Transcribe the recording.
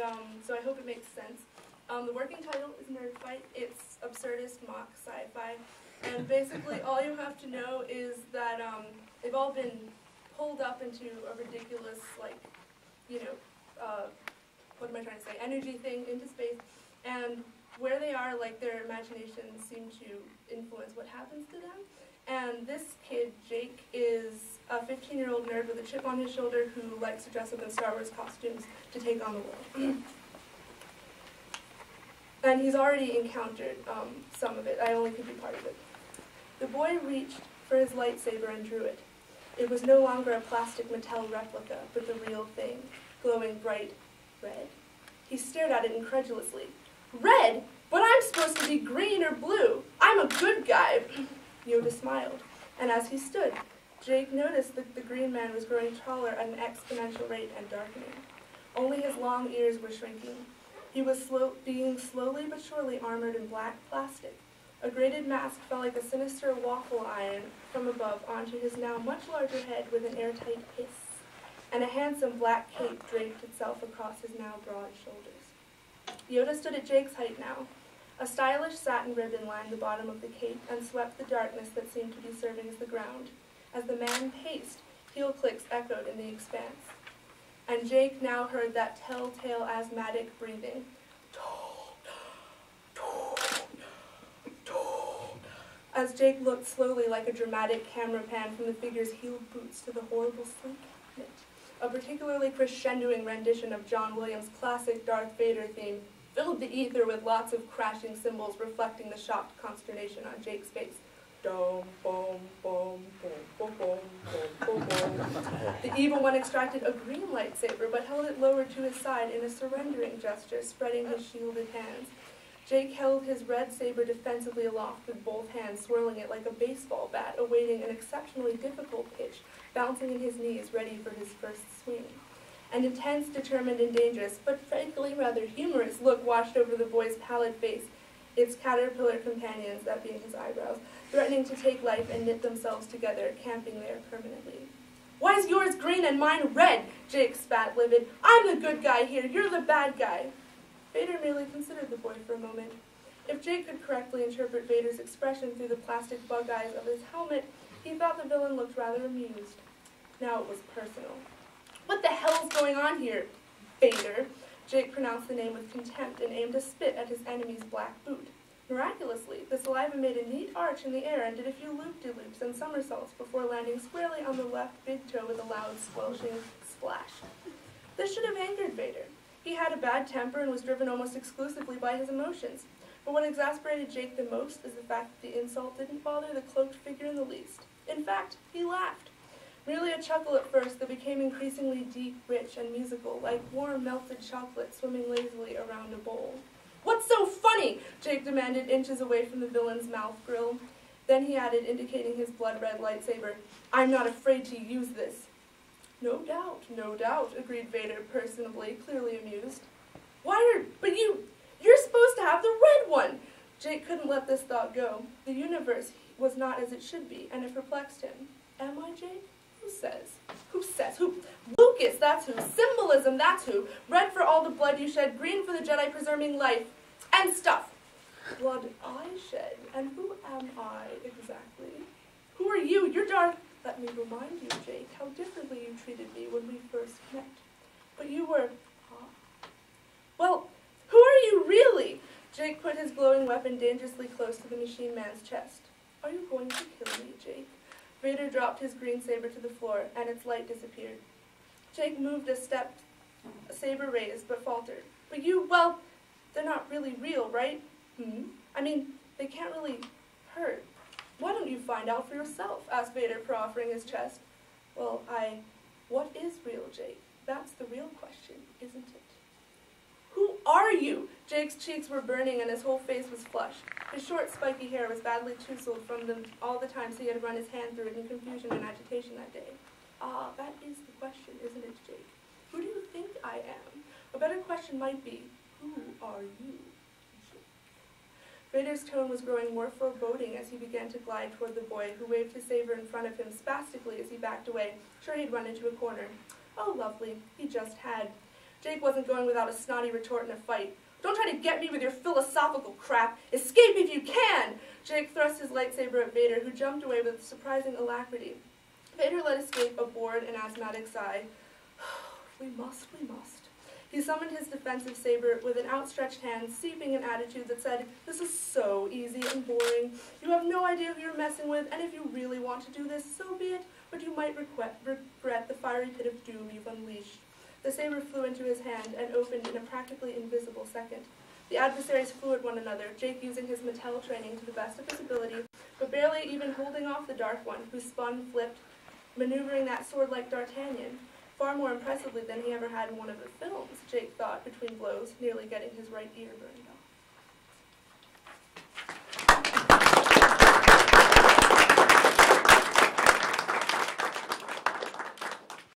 and so I hope it makes sense. The working title is Nerd Fight. It's absurdist mock sci-fi, and basically all you have to know is that they've all been pulled up into a ridiculous, like, you know, what am I trying to say, energy thing into space, and where they are, like, their imaginations seem to influence what happens to them. And this kid, Jake, is a 15-year-old nerd with a chip on his shoulder who likes to dress up in Star Wars costumes to take on the world. And he's already encountered some of it. I only could be part of it. The boy reached for his lightsaber and drew it. It was no longer a plastic Mattel replica, but the real thing, glowing bright red. He stared at it incredulously. Red? But I'm supposed to be green or blue. I'm a good guy. Yoda smiled, and as he stood, Jake noticed that the green man was growing taller at an exponential rate and darkening. Only his long ears were shrinking. He was being slowly but surely armored in black plastic. A grated mask fell like a sinister waffle iron from above onto his now much larger head with an airtight hiss, and a handsome black cape draped itself across his now broad shoulders. Yoda stood at Jake's height now. A stylish satin ribbon lined the bottom of the cape and swept the darkness that seemed to be serving as the ground. As the man paced, heel clicks echoed in the expanse. And Jake now heard that telltale asthmatic breathing. As Jake looked slowly like a dramatic camera pan from the figure's heeled boots to the horrible sleek knit, a particularly crescendoing rendition of John Williams' classic Darth Vader theme filled the ether with lots of crashing cymbals reflecting the shocked consternation on Jake's face. Dum, bum, bum, bum, bum, bum, bum, bum. The evil one extracted a green lightsaber, but held it lower to his side in a surrendering gesture, spreading his shielded hands. Jake held his red saber defensively aloft with both hands, swirling it like a baseball bat, awaiting an exceptionally difficult pitch, bouncing in his knees, ready for his first swing. An intense, determined, and dangerous, but frankly rather humorous look washed over the boy's pallid face, its caterpillar companions, that being his eyebrows, threatening to take life and knit themselves together, camping there permanently. "Why is yours green and mine red?" Jake spat, livid. "I'm the good guy here, you're the bad guy." Vader merely considered the boy for a moment. If Jake could correctly interpret Vader's expression through the plastic bug eyes of his helmet, he thought the villain looked rather amused. Now it was personal. "What the hell's going on here, Vader?" Jake pronounced the name with contempt and aimed a spit at his enemy's black boot. Miraculously, the saliva made a neat arch in the air and did a few loop-de-loops and somersaults before landing squarely on the left big toe with a loud, squelching splash. This should have angered Vader. He had a bad temper and was driven almost exclusively by his emotions. But what exasperated Jake the most is the fact that the insult didn't bother the cloaked figure in the least. In fact, he laughed. Merely a chuckle at first that became increasingly deep, rich, and musical, like warm, melted chocolate swimming lazily around a bowl. "What's so funny?" Jake demanded, inches away from the villain's mouth grill. Then he added, indicating his blood-red lightsaber, "I'm not afraid to use this." No doubt, agreed Vader personably, clearly amused. But you're supposed to have the red one!" Jake couldn't let this thought go. The universe was not as it should be, and it perplexed him. Am I, Jake? Who says? Who? Lucas, that's who. Symbolism, that's who. Red for all the blood you shed, green for the Jedi preserving life. And stuff. Blood I shed. And who am I, exactly? Who are you? You're Darth... Let me remind you, Jake, how differently you treated me when we first met. But you were... Well, who are you really? Jake put his glowing weapon dangerously close to the machine man's chest. Are you going to kill me, Jake? Vader dropped his green saber to the floor, and its light disappeared. Jake moved a step, saber raised, but faltered. But well, they're not really real, right? I mean, they can't really hurt. Why don't you find out for yourself? Asked Vader, proffering his chest. Well, what is real, Jake? That's the real question, isn't it? Who are you? Jake's cheeks were burning and his whole face was flushed. His short, spiky hair was badly tousled from all the times he had run his hand through it in confusion and agitation that day. Ah, that is the question, isn't it, Jake? Who do you think I am? A better question might be, who are you, Jake? Vader's tone was growing more foreboding as he began to glide toward the boy, who waved his saber in front of him spastically as he backed away, sure he'd run into a corner. Oh, lovely, he just had. Jake wasn't going without a snotty retort in a fight. "Don't try to get me with your philosophical crap. Escape if you can!" Jake thrust his lightsaber at Vader, who jumped away with surprising alacrity. Vader let escape a bored and asthmatic sigh. We must. He summoned his defensive saber with an outstretched hand, seeping an attitude that said, "This is so easy and boring. You have no idea who you're messing with, and if you really want to do this, so be it, but you might regret the fiery pit of doom you've unleashed." The saber flew into his hand and opened in a practically invisible second. The adversaries flew at one another, Jake using his Mattel training to the best of his ability, but barely even holding off the Dark One, who spun, flipped, maneuvering that sword like D'Artagnan. Far more impressively than he ever had in one of the films, Jake thought, between blows, nearly getting his right ear burned off.